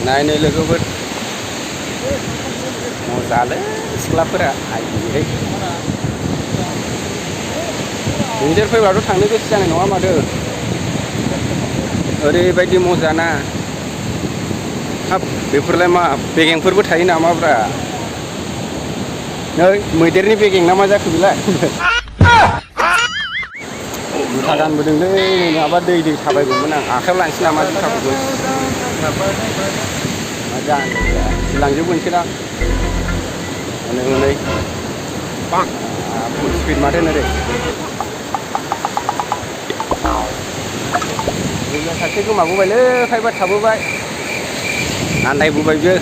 नायनो लोगोफोर मोजालै सिख्लाफोरा आइयै नोंसोर फैबाथ' थांनो गोसो जानाय नङा माथो ओरैबायदि मोजाना हाब बेफोरलाय मा बेगेंफोरबो थायो नामाब्रा नै मैदेरनि बेगें ना मा जाखो बेलाय जुथा गानबोदोंलै नङाबा दै थाबायगौमोन आं आखायाव लानोसै नामा जुथाखौबो मा जानो सिलांजोबगोनसोदां हनै हनै फुल स्पिड माथो ओरै लोगोआ सासे गोमाबोबायलै खायबा थाबोबाय आन्दायबोबाय बियो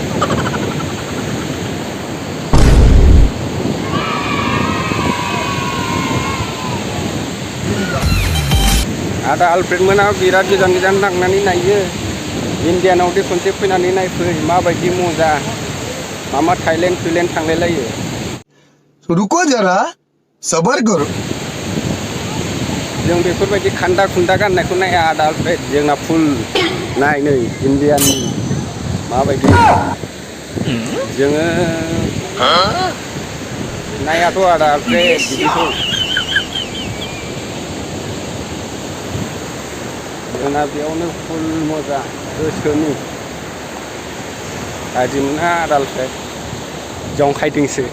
आदा आलफ्रेड मोना बिराद गोजान गोजान थांनानै नायो इण्डियानाव दे खनसे फैनानै नायफै माबायदि मजा मा थाइलेण्ड थांलायलायो रुको जरा सबर करो जों बेफोरबायदि खान्दा खुन्दा गाननायखौ नाया आदा आलफ्रेड जोंना फुल नाय नै इण्डियाननि माबायदि जोङो नायाथ' आदा आलफ्रेड बिदिखौ जोंना बेयावनो फुल मजा गोसोनि गाज्रि मोना आदा आलफ्रेड जंखायदोंसो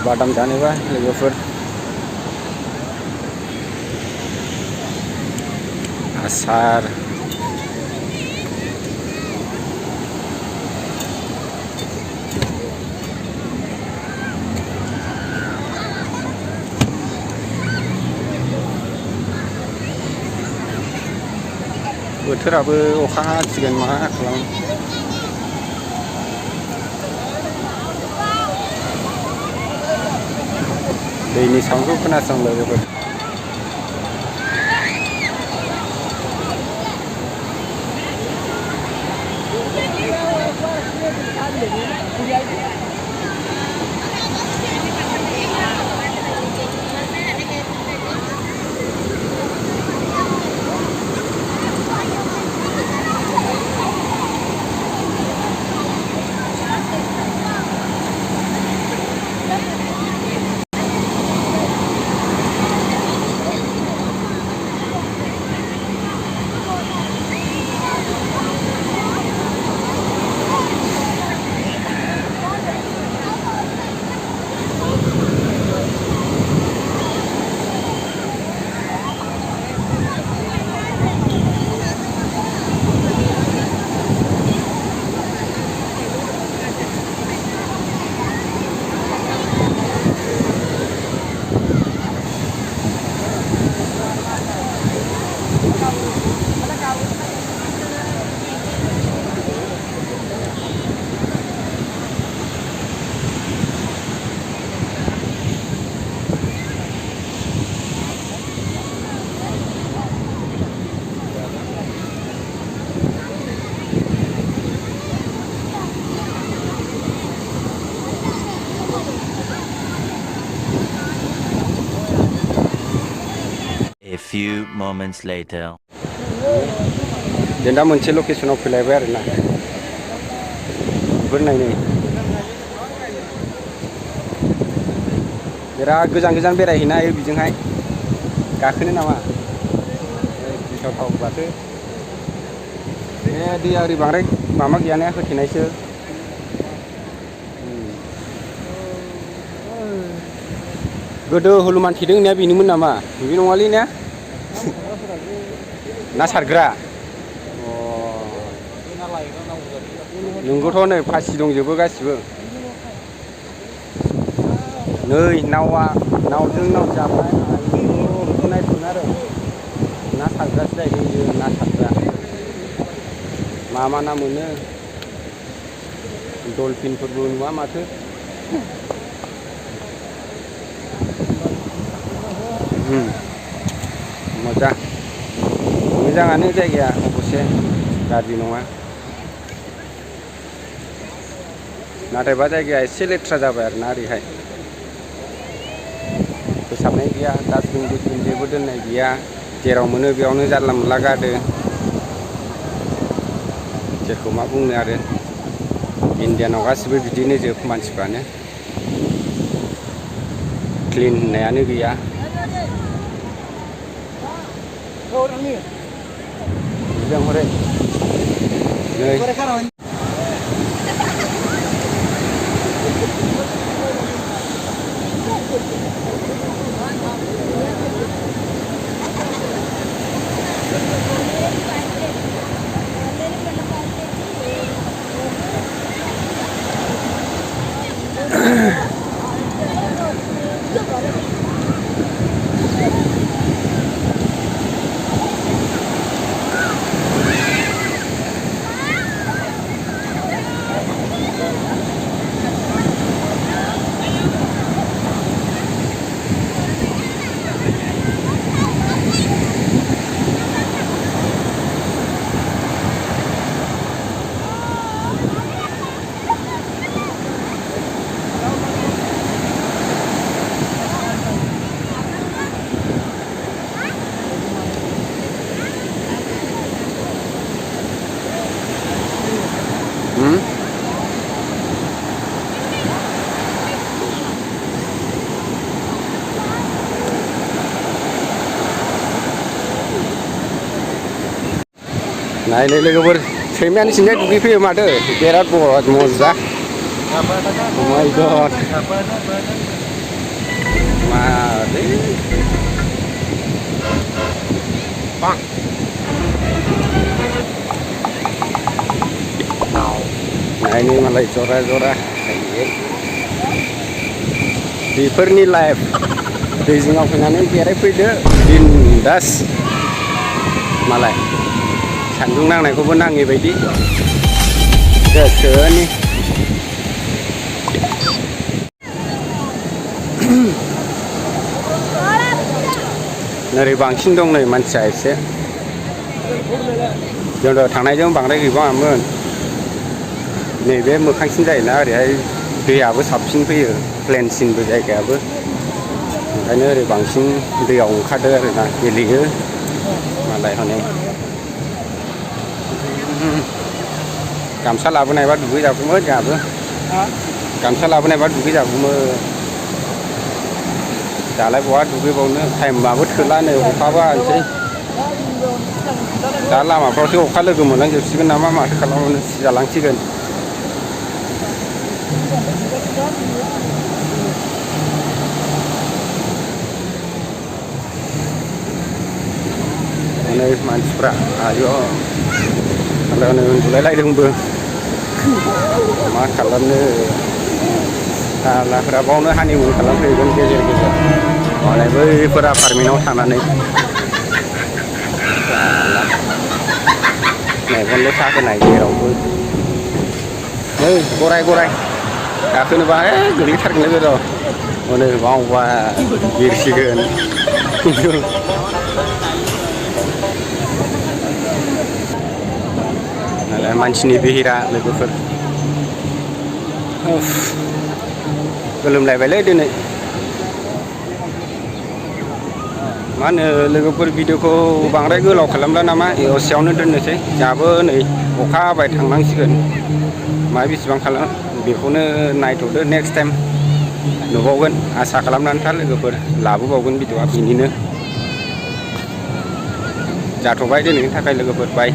बादाम जानोबा लोगोफोर आसार बोथोराबो अखा हासिगोन मा खालाम दैनि साउन्डखौ खोनासं लोगोफोर A few moments later. जों दा मोनसे लकेसनाव फैलायबाय आरोना बेफोर नायनो बिराद गोजान गोजान बेरायहैनो हायो बिजोंहाय गाखोनो नामा गिथावथाव बाथो बे दैया ओरै बांद्राय माबा गैयाना होथेनायसो गोदो हनुमान थेदों होननाया बेनोमोन नामा बे नङालै ने ना सारग्रा नोंगौथ' नै फासि दंजोबो गासिबो नै नावजों नाव जाबाय बेखौ नायथ'नो आरो ना सारग्रासो जाहैदों बियो ना सारग्रा मा ना मोनो डलफिनफोरबो नुवा माथो मोजाङानो जायगाया अबसे गाज्रि नङा नाथायबा जायगाया एसे लेथ्रा जाबाय आरोना ओरैहाय फोसाबनाय गैया डास्टबिन जेबो दोननाय गैया जेराव मोनो बेयावनो जानला मोनला गारदो जेखौ मा बुंनो आरो इण्डियानाव गासिबो बिदिनो जोब मानसिफ्रानो क्लिन होननायानो गैया मोजां हरे नै नायनो लोगोफोर सैमायानो सिन्थाय दुगैफैयो माथो बिराद मजा माय गड मादै नायनो मालाय जरा जरा बेफोरनि लाइफ दै जिङाव फैनानै बेरायफैदो बिन्दास मालाय सान्दुं नांनायखौबो नाङै बायदि गोसोनि ओरै बांसिन दं नै मानसिया एसे जों थांनायजों बांद्राय गैबाङामोन नैबे मोखांसिन जायोना ओरैहाय दैयाबो साबसिन फैयो प्लेनसिनबो जायगायाबो ओंखायनो ओरै बांसिन दैयाव ओंखारदो आरोना गेलेयो मालाय हनै गामसा लाबोनायबा दुगैजागौमोन जोंहाबो गामसा लाबोनायबा दुगैजागौमोन दालाय बहा दुगैबावनो टाइमाबो थोला नै अखाबो हानोसै दा लामाफ्रावसो अखा लोगो मोनलांजोबसिगोन नामा माथो खालामनो सिजालांसिगोन नै मानसिफ्रा आयौ मालाय उन्दुलायलायदोंबो मा खालामनो हालाफ्रा बावनो हानिमुन खालामफैगोन गेजेर गेजेर मालाय बैफोर आपार्टमेन्टआव थानानै मेगनल' साहोनाय जेरावबो नै गराय गाखोनोबा गोलैथारगोनलै बे र' हनै बावबा बिरसिगोन नालाय मानसिनि बेहेरा लोगोफोर गोलोमलायबायलै दिनै मा होनो लोगोफोर भिडिअखौ बांद्राय गोलाव खालामला नामा एसेयावनो दोननोसै जोंहाबो नै अखा हाबाय थांनांसिगोन मा बेसेबां खालाम बेखौनो नायथ'दो नेक्स्ट टाइम नुबावगोन आसा खालामनानै था लोगोफोर लाबोबावगोन भिडिअआ बिनिनो जाथ'बाय दिनैनि थाखाय लोगोफोर बाय